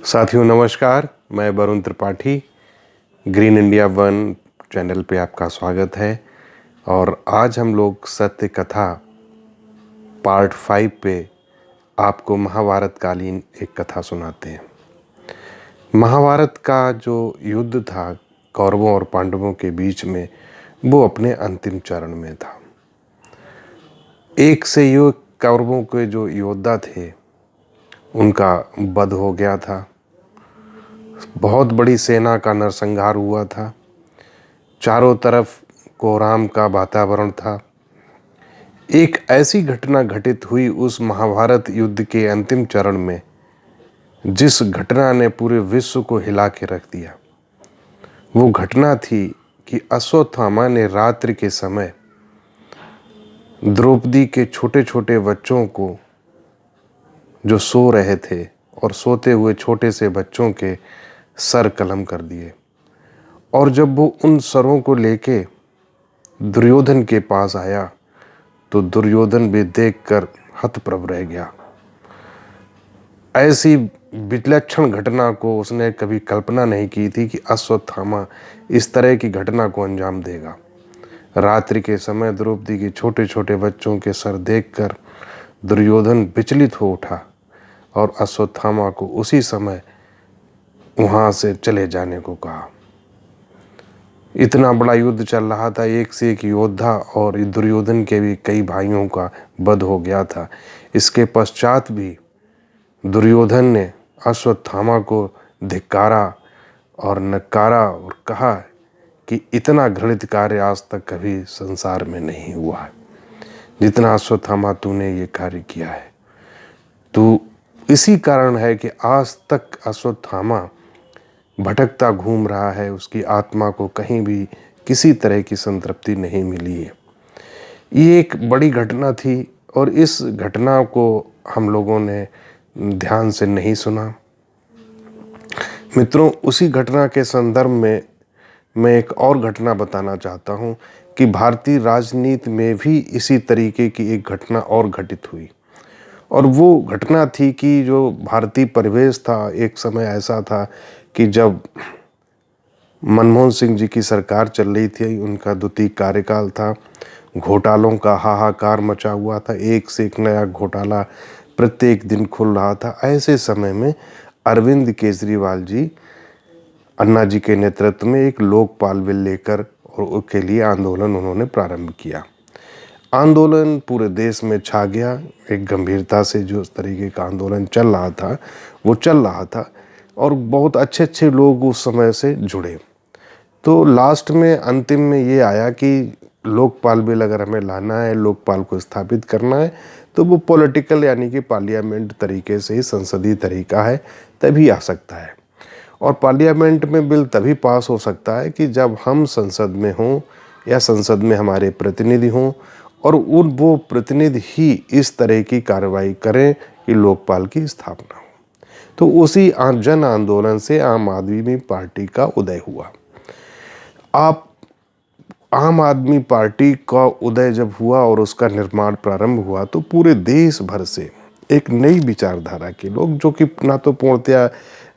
साथियों नमस्कार, मैं Varun Tripathi. Green India one channel पे आपका स्वागत है। और आज हम लोग सत्य कथा पार्ट 5 पे आपको महाभारत कालीन एक कथा सुनाते हैं। महाभारत का जो युद्ध था कौरवों और पांडवों के बीच में, वो अपने अंतिम चरण में था। एक से यो कौरवों के जो योद्धा थे उनका वध हो गया था। बहुत बड़ी सेना का नरसंहार हुआ था। चारों तरफ कोहराम का वातावरण था। एक ऐसी घटना घटित हुई उस महाभारत युद्ध के अंतिम चरण में, जिस घटना ने पूरे विश्व को हिला के रख दिया। वो घटना थी कि अश्वत्थामा ने रात्रि के समय द्रौपदी के छोटे छोटे बच्चों को, जो सो रहे थे, और सोते हुए छोटे से बच्चों के सर कलम कर दिए। और जब वो उन सरों को लेके दुर्योधन के पास आया तो दुर्योधन भी देखकर हतप्रभ रह गया। ऐसी विलक्षण घटना को उसने कभी कल्पना नहीं की थी कि अश्वत्थामा इस तरह की घटना को अंजाम देगा। रात्रि के समय द्रौपदी के छोटे छोटे बच्चों के सर देखकर दुर्योधन विचलित हो उठा और अश्वत्थामा को उसी समय वहां से चले जाने को कहा। इतना बड़ा युद्ध चल रहा था, एक से एक योद्धा, और दुर्योधन के भी कई भाइयों का वध हो गया था। इसके पश्चात भी दुर्योधन ने अश्वत्थामा को धिक्कारा और नकारा और कहा कि इतना घृणित कार्य आज तक कभी संसार में नहीं हुआ है, जितना अश्वत्थामा तूने ये कार्य किया है। तो इसी कारण है कि आज तक अश्वत्थामा भटकता घूम रहा है। उसकी आत्मा को कहीं भी किसी तरह की संतृप्ति नहीं मिली है। ये एक बड़ी घटना थी और इस घटना को हम लोगों ने ध्यान से नहीं सुना। मित्रों, उसी घटना के संदर्भ में मैं एक और घटना बताना चाहता हूँ कि भारतीय राजनीति में भी इसी तरीके की एक घटना और घटित हुई। और वो घटना थी कि जो भारतीय परिवेश था, एक समय ऐसा था कि जब मनमोहन सिंह जी की सरकार चल रही थी, उनका द्वितीय कार्यकाल था, घोटालों का हाहाकार मचा हुआ था, एक से एक नया घोटाला प्रत्येक दिन खुल रहा था। ऐसे समय में अरविंद केजरीवाल जी, अन्ना जी के नेतृत्व में एक लोकपाल बिल लेकर और उसके लिए आंदोलन उन्होंने प्रारंभ किया। आंदोलन पूरे देश में छा गया। एक गंभीरता से जो उस तरीके का आंदोलन चल रहा था वो चल रहा था, और बहुत अच्छे अच्छे लोग उस समय से जुड़े। तो लास्ट में अंतिम में ये आया कि लोकपाल बिल अगर हमें लाना है, लोकपाल को स्थापित करना है, तो वो पॉलिटिकल यानी कि पार्लियामेंट तरीके से ही, संसदीय तरीका है, तभी आ सकता है। और पार्लियामेंट में बिल तभी पास हो सकता है कि जब हम संसद में हों या संसद में हमारे प्रतिनिधि हों, और वो प्रतिनिधि ही इस तरह की कार्रवाई करें कि लोकपाल की स्थापना हो। तो उसी जन आंदोलन से आम आदमी पार्टी का उदय हुआ। आम आदमी पार्टी का उदय जब हुआ और उसका निर्माण प्रारंभ हुआ, तो पूरे देश भर से एक नई विचारधारा के लोग, जो कि ना तो पूर्णतया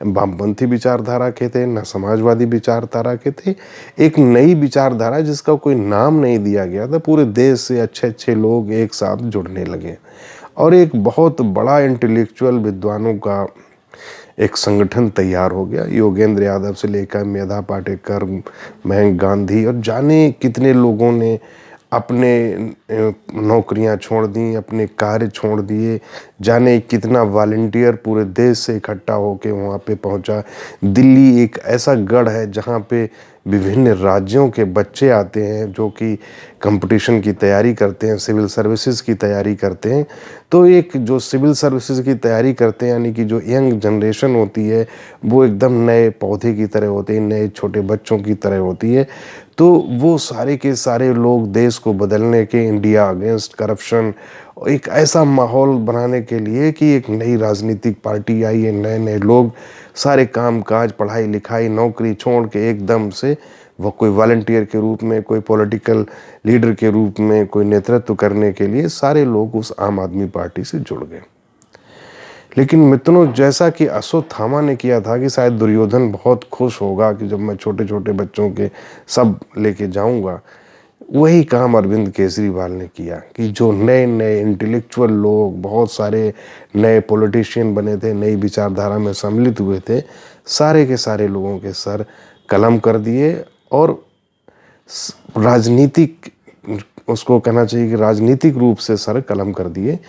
वामपंथी विचारधारा के थे, ना समाजवादी विचारधारा के थे, एक नई विचारधारा जिसका कोई नाम नहीं दिया गया था, पूरे देश से अच्छे अच्छे लोग एक साथ जुड़ने लगे और एक बहुत बड़ा इंटेलेक्चुअल विद्वानों का एक संगठन तैयार हो गया। योगेंद्र यादव से लेकर मेधा पाटेकर, मयंक गांधी और जाने कितने लोगों ने अपने नौकरियां छोड़ दी, अपने कार्य छोड़ दिए। जाने कितना वॉलंटियर पूरे देश से इकट्ठा होकर वहाँ पे पहुँचा। दिल्ली एक ऐसा गढ़ है जहाँ पे विभिन्न राज्यों के बच्चे आते हैं जो कि कंपटीशन की तैयारी करते हैं, सिविल सर्विसेज की तैयारी करते हैं। तो एक जो सिविल सर्विसेज की तैयारी करते हैं, यानी कि जो यंग जनरेशन होती है, वो एकदम नए पौधे की तरह होते हैं, नए छोटे बच्चों की तरह होती है। तो वो सारे के सारे लोग देश को बदलने के, इंडिया अगेंस्ट करप्शन, एक ऐसा माहौल बनाने के लिए कि एक नई राजनीतिक पार्टी आई है, नए नए लोग सारे काम काज, पढ़ाई लिखाई, नौकरी छोड़ के एकदम से वो कोई वॉलंटियर के रूप में, कोई पॉलिटिकल लीडर के रूप में, कोई नेतृत्व करने के लिए सारे लोग उस आम आदमी पार्टी से जुड़ गए। लेकिन मित्रों, जैसा कि अश्वत्थामा ने किया था कि शायद दुर्योधन बहुत खुश होगा कि जब मैं छोटे छोटे बच्चों के सब लेके जाऊंगा, वही काम अरविंद केजरीवाल ने किया कि जो नए नए इंटेलेक्चुअल लोग, बहुत सारे नए पॉलिटिशियन बने थे, नई विचारधारा में सम्मिलित हुए थे, सारे के सारे लोगों के सर कलम कर दिए और राजनीतिक, उसको कहना चाहिए कि राजनीतिक रूप से सर कलम कर दिए।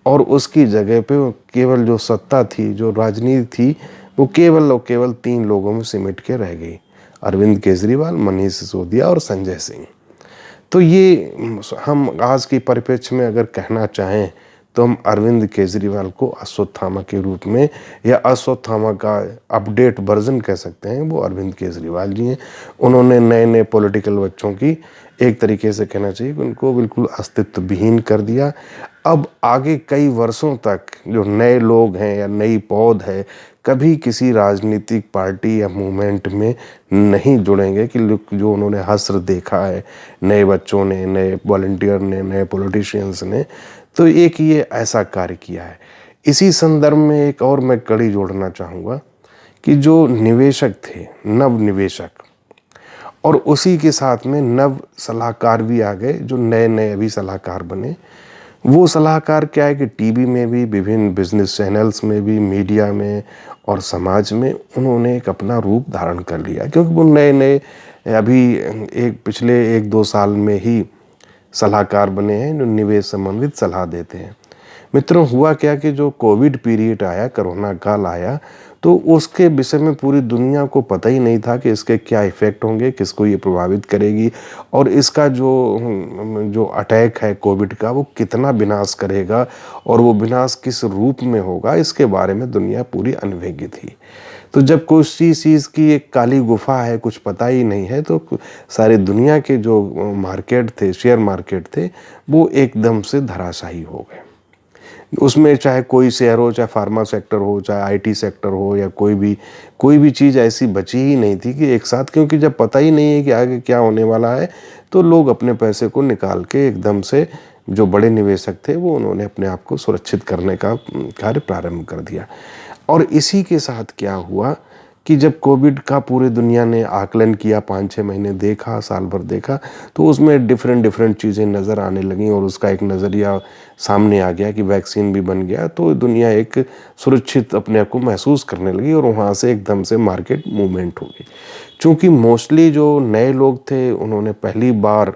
और उसकी जगह पे केवल जो सत्ता थी, जो राजनीति थी, वो केवल और केवल 3 लोगों में सिमट के रह गई, अरविंद केजरीवाल, मनीष सिसोदिया और संजय सिंह। तो ये हम आज के परिप्रेक्ष्य में अगर कहना चाहें तो हम अरविंद केजरीवाल को अश्वत्थामा के रूप में, या अश्वत्थामा का अपडेट वर्जन कह सकते हैं, वो अरविंद केजरीवाल जी हैं। उन्होंने नए नए पॉलिटिकल बच्चों की एक तरीके से कहना चाहिए कि उनको बिल्कुल अस्तित्व विहीन कर दिया। अब आगे कई वर्षों तक जो नए लोग हैं या नई पौध है, कभी किसी राजनीतिक पार्टी या मूवमेंट में नहीं जुड़ेंगे कि जो उन्होंने हश्र देखा है नए बच्चों ने, नए वॉलंटियर ने, नए पॉलिटिशियंस ने। तो एक ये ऐसा कार्य किया है। इसी संदर्भ में एक और मैं कड़ी जोड़ना चाहूँगा कि जो निवेशक थे, नव निवेशक, और उसी के साथ में नव सलाहकार भी आ गए, जो नए नए अभी सलाहकार बने। वो सलाहकार क्या है कि टीवी में भी, विभिन्न बिजनेस चैनल्स में भी, मीडिया में और समाज में उन्होंने एक अपना रूप धारण कर लिया, क्योंकि वो नए नए अभी पिछले 1-2 साल में ही सलाहकार बने हैं जो निवेश संबंधित सलाह देते हैं। मित्रों, हुआ क्या कि जो कोविड पीरियड आया, कोरोना काल आया, तो उसके विषय में पूरी दुनिया को पता ही नहीं था कि इसके क्या इफ़ेक्ट होंगे, किसको ये प्रभावित करेगी, और इसका जो अटैक है कोविड का, वो कितना विनाश करेगा और वो विनाश किस रूप में होगा, इसके बारे में दुनिया पूरी अनभिज्ञ थी। तो जब कोई चीज़ की एक काली गुफा है, कुछ पता ही नहीं है, तो सारी दुनिया के जो मार्केट थे, शेयर मार्केट थे, वो एकदम से धराशायी हो गए। उसमें चाहे कोई शेयर हो, चाहे फार्मा सेक्टर हो, चाहे आईटी सेक्टर हो, या कोई भी चीज़ ऐसी बची ही नहीं थी कि एक साथ, क्योंकि जब पता ही नहीं है कि आगे क्या होने वाला है, तो लोग अपने पैसे को निकाल के एकदम से, जो बड़े निवेशक थे, वो उन्होंने अपने आप को सुरक्षित करने का कार्य प्रारंभ कर दिया। और इसी के साथ क्या हुआ कि जब कोविड का पूरे दुनिया ने आकलन किया, 5-6 महीने देखा, साल भर देखा, तो उसमें डिफरेंट चीज़ें नज़र आने लगीं और उसका एक नज़रिया सामने आ गया कि वैक्सीन भी बन गया, तो दुनिया एक सुरक्षित अपने आप को महसूस करने लगी और वहाँ से एकदम से मार्केट मूवमेंट हो गई। चूँकि मोस्टली जो नए लोग थे, उन्होंने पहली बार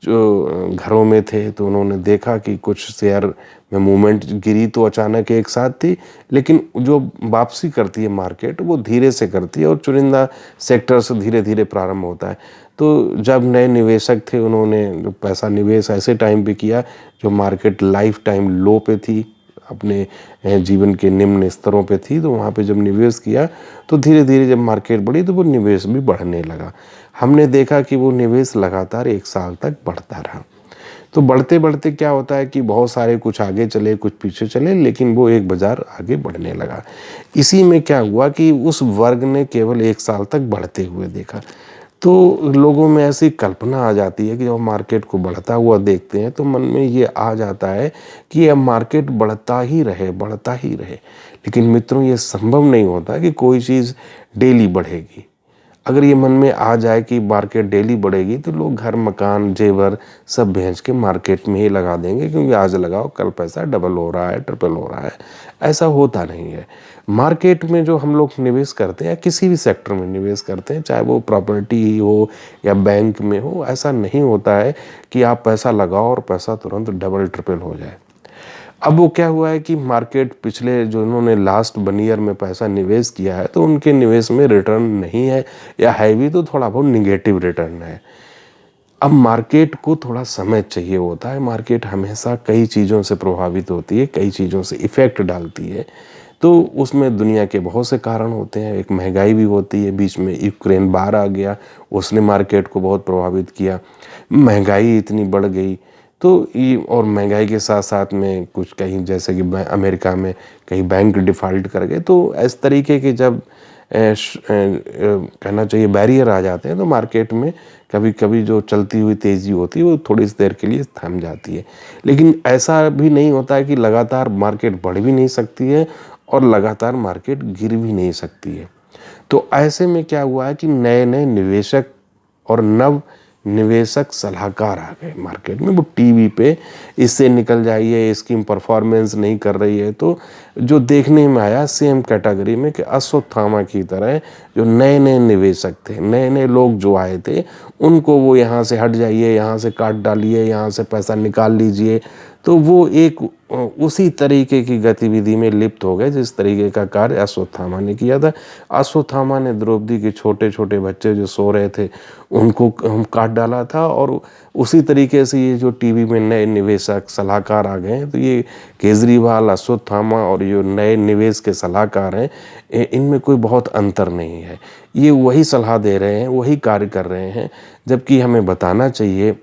जो घरों में थे, तो उन्होंने देखा कि कुछ शेयर में मूवमेंट गिरी तो अचानक एक साथ थी, लेकिन जो वापसी करती है मार्केट, वो धीरे से करती है और चुनिंदा सेक्टर से धीरे धीरे प्रारंभ होता है। तो जब नए निवेशक थे, उन्होंने जो पैसा निवेश ऐसे टाइम पे किया जो मार्केट लाइफ टाइम लो पे थी, अपने जीवन के निम्न स्तरों पे थी, तो वहाँ पे जब निवेश किया, तो धीरे धीरे जब मार्केट बढ़ी, तो वो निवेश भी बढ़ने लगा। हमने देखा कि वो निवेश लगातार 1 साल तक बढ़ता रहा। तो बढ़ते बढ़ते क्या होता है कि बहुत सारे कुछ आगे चले, कुछ पीछे चले, लेकिन वो एक बाज़ार आगे बढ़ने लगा। इसी में क्या हुआ कि उस वर्ग ने केवल 1 साल तक बढ़ते हुए देखा। तो लोगों में ऐसी कल्पना आ जाती है कि जब मार्केट को बढ़ता हुआ देखते हैं, तो मन में ये आ जाता है कि अब मार्केट बढ़ता ही रहे, बढ़ता ही रहे। लेकिन मित्रों, ये संभव नहीं होता कि कोई चीज़ डेली बढ़ेगी। अगर ये मन में आ जाए कि मार्केट डेली बढ़ेगी, तो लोग घर, मकान, जेवर सब बेच के मार्केट में ही लगा देंगे, क्योंकि आज लगाओ कल पैसा डबल हो रहा है, ट्रिपल हो रहा है। ऐसा होता नहीं है। मार्केट में जो हम लोग निवेश करते हैं, या किसी भी सेक्टर में निवेश करते हैं, चाहे वो प्रॉपर्टी ही हो या बैंक में हो, ऐसा नहीं होता है कि आप पैसा लगाओ और पैसा तुरंत डबल ट्रिपल हो जाए। अब वो क्या हुआ है कि मार्केट पिछले जो इन्होंने लास्ट 1 ईयर में पैसा निवेश किया है, तो उनके निवेश में रिटर्न नहीं है, या है भी तो थोड़ा बहुत निगेटिव रिटर्न है। अब मार्केट को थोड़ा समय चाहिए होता है। मार्केट हमेशा कई चीज़ों से प्रभावित होती है, कई चीज़ों से इफ़ेक्ट डालती है। तो उसमें दुनिया के बहुत से कारण होते हैं। एक महंगाई भी होती है, बीच में यूक्रेन वार आ गया, उसने मार्केट को बहुत प्रभावित किया। महंगाई इतनी बढ़ गई, तो ये, और महंगाई के साथ साथ में कुछ कहीं, जैसे कि अमेरिका में कई बैंक डिफ़ॉल्ट कर गए, तो इस तरीके के जब कहना चाहिए बैरियर आ जाते हैं, तो मार्केट में कभी कभी जो चलती हुई तेज़ी होती है, वो थोड़ी सी देर के लिए थम जाती है। लेकिन ऐसा भी नहीं होता है कि लगातार मार्केट बढ़ भी नहीं सकती है और लगातार मार्केट गिर भी नहीं सकती है। तो ऐसे में क्या हुआ है कि नए नए निवेशक और नव निवेशक सलाहकार आ गए मार्केट में। वो टीवी पे इससे निकल जाइए, स्कीम परफॉर्मेंस नहीं कर रही है, तो जो देखने में आया सेम कैटेगरी में कि अश्वत्थामा की तरह जो नए नए निवेशक थे, नए नए लोग जो आए थे, उनको वो यहाँ से हट जाइए, यहाँ से काट डालिए, यहाँ से पैसा निकाल लीजिए। तो वो एक उसी तरीके की गतिविधि में लिप्त हो गए जिस तरीके का कार्य अश्वत्थामा ने किया था। अश्वत्थामा ने द्रौपदी के छोटे छोटे बच्चे जो सो रहे थे उनको काट डाला था, और उसी तरीके से ये जो टीवी में नए निवेशक सलाहकार आ गए हैं, तो ये केजरीवाल, अश्वत्थामा और ये नए निवेश के सलाहकार हैं, इनमें कोई बहुत अंतर नहीं है। ये वही सलाह दे रहे हैं, वही कार्य कर रहे हैं, जबकि हमें बताना चाहिए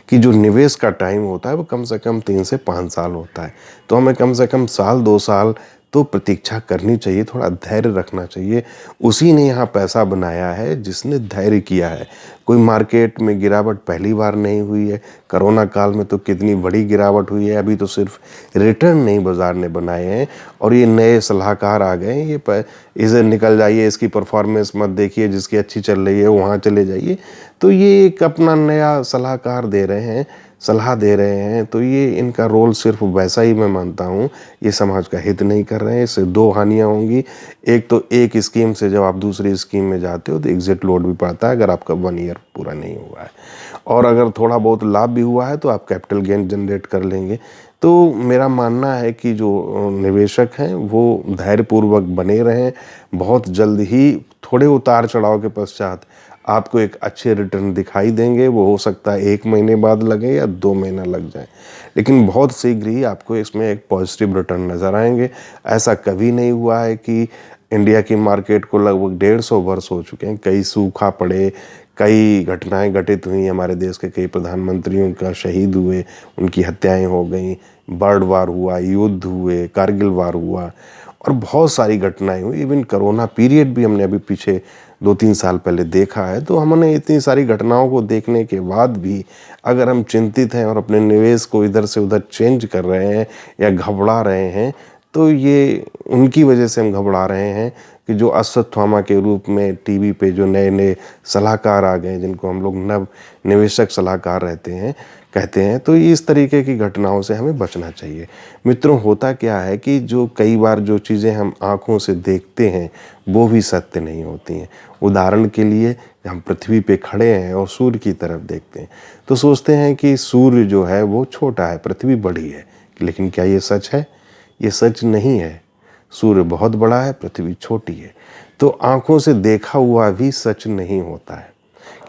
कि जो निवेश का टाइम होता है वो कम से कम 3 से 5 साल होता है। तो हमें कम से कम साल 2 साल तो प्रतीक्षा करनी चाहिए, थोड़ा धैर्य रखना चाहिए। उसी ने यहाँ पैसा बनाया है जिसने धैर्य किया है। कोई मार्केट में गिरावट पहली बार नहीं हुई है। कोरोना काल में तो कितनी बड़ी गिरावट हुई है। अभी तो सिर्फ रिटर्न नहीं बाजार ने बनाए हैं, और ये नए सलाहकार आ गए हैं। ये इसे निकल जाइए, इसकी परफॉर्मेंस मत देखिए, जिसकी अच्छी चल रही है वहाँ चले जाइए। तो ये एक अपना नया सलाहकार दे रहे हैं, सलाह दे रहे हैं। तो ये इनका रोल सिर्फ वैसा ही मैं मानता हूँ, ये समाज का हित नहीं कर रहे हैं। इससे 2 हानियाँ होंगी। एक तो एक स्कीम से जब आप दूसरी स्कीम में जाते हो तो एग्जिट लोड भी पड़ता है अगर आपका 1 ईयर पूरा नहीं हुआ है, और अगर थोड़ा बहुत लाभ भी हुआ है तो आप कैपिटल गेन जनरेट कर लेंगे। तो मेरा मानना है कि जो निवेशक हैं वो धैर्यपूर्वक बने रहें। बहुत जल्द ही थोड़े उतार चढ़ाव के पश्चात आपको एक अच्छे रिटर्न दिखाई देंगे। वो हो सकता है 1 महीने बाद लगे या 2 महीना लग जाए, लेकिन बहुत शीघ्र ही आपको इसमें एक पॉजिटिव रिटर्न नज़र आएंगे। ऐसा कभी नहीं हुआ है कि इंडिया की मार्केट को लगभग 150 वर्ष हो चुके हैं, कई सूखा पड़े, कई घटनाएं घटित हुई, हमारे देश के कई प्रधानमंत्रियों का शहीद हुए, उनकी हत्याएं हो गई, बर्ड वार हुआ, युद्ध हुए, कारगिल वार हुआ, और बहुत सारी घटनाएं हुई। इवन कोरोना पीरियड भी हमने अभी पीछे 2-3 साल पहले देखा है। तो हमने इतनी सारी घटनाओं को देखने के बाद भी अगर हम चिंतित हैं और अपने निवेश को इधर से उधर चेंज कर रहे हैं या घबरा रहे हैं, तो ये उनकी वजह से हम घबरा रहे हैं कि जो अश्वत्थामा के रूप में टीवी पे जो नए नए सलाहकार आ गए, जिनको हम लोग नव निवेशक सलाहकार कहते हैं, तो इस तरीके की घटनाओं से हमें बचना चाहिए। मित्रों, होता क्या है कि जो कई बार जो चीज़ें हम आँखों से देखते हैं वो भी सत्य नहीं होती हैं। उदाहरण के लिए हम पृथ्वी पे खड़े हैं और सूर्य की तरफ देखते हैं तो सोचते हैं कि सूर्य जो है वो छोटा है, पृथ्वी बड़ी है, लेकिन क्या ये सच है? ये सच नहीं है। सूर्य बहुत बड़ा है, पृथ्वी छोटी है। तो आँखों से देखा हुआ भी सच नहीं होता है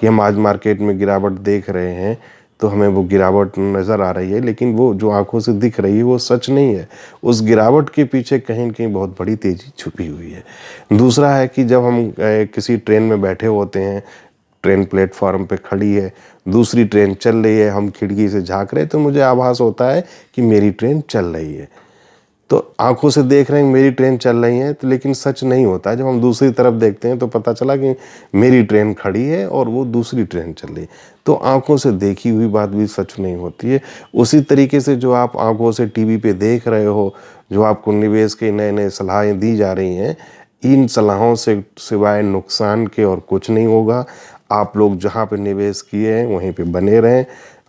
कि हम आज मार्केट में गिरावट देख रहे हैं तो हमें वो गिरावट नज़र आ रही है, लेकिन वो जो आंखों से दिख रही है वो सच नहीं है। उस गिरावट के पीछे कहीं न कहीं बहुत बड़ी तेज़ी छुपी हुई है। दूसरा है कि जब हम किसी ट्रेन में बैठे होते हैं, ट्रेन प्लेटफॉर्म पे खड़ी है, दूसरी ट्रेन चल रही है, हम खिड़की से झाँक रहे हैं तो मुझे आभास होता है कि मेरी ट्रेन चल रही है। तो आंखों से देख रहे हैं मेरी ट्रेन चल रही है, तो लेकिन सच नहीं होता। जब हम दूसरी तरफ देखते हैं तो पता चला कि मेरी ट्रेन खड़ी है और वो दूसरी ट्रेन चल रही है। तो आंखों से देखी हुई बात भी सच नहीं होती है। उसी तरीके से जो आप आंखों से टीवी पे देख रहे हो, जो आपको निवेश के नए नए सलाहें दी जा रही हैं, इन सलाहों से सिवाय नुकसान के और कुछ नहीं होगा। आप लोग जहाँ पे निवेश किए हैं वहीं पे बने रहें।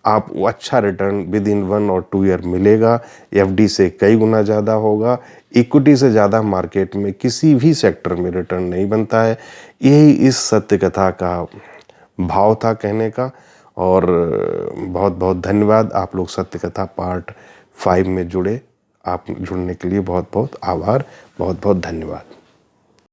आपको अच्छा रिटर्न विद इन 1 और 2 ईयर मिलेगा। एफडी से कई गुना ज़्यादा होगा। इक्विटी से ज़्यादा मार्केट में किसी भी सेक्टर में रिटर्न नहीं बनता है। यही इस सत्य कथा का भाव था कहने का। और बहुत बहुत धन्यवाद। आप लोग सत्य कथा पार्ट 5 में जुड़े। आप जुड़ने के लिए बहुत बहुत आभार, बहुत बहुत धन्यवाद।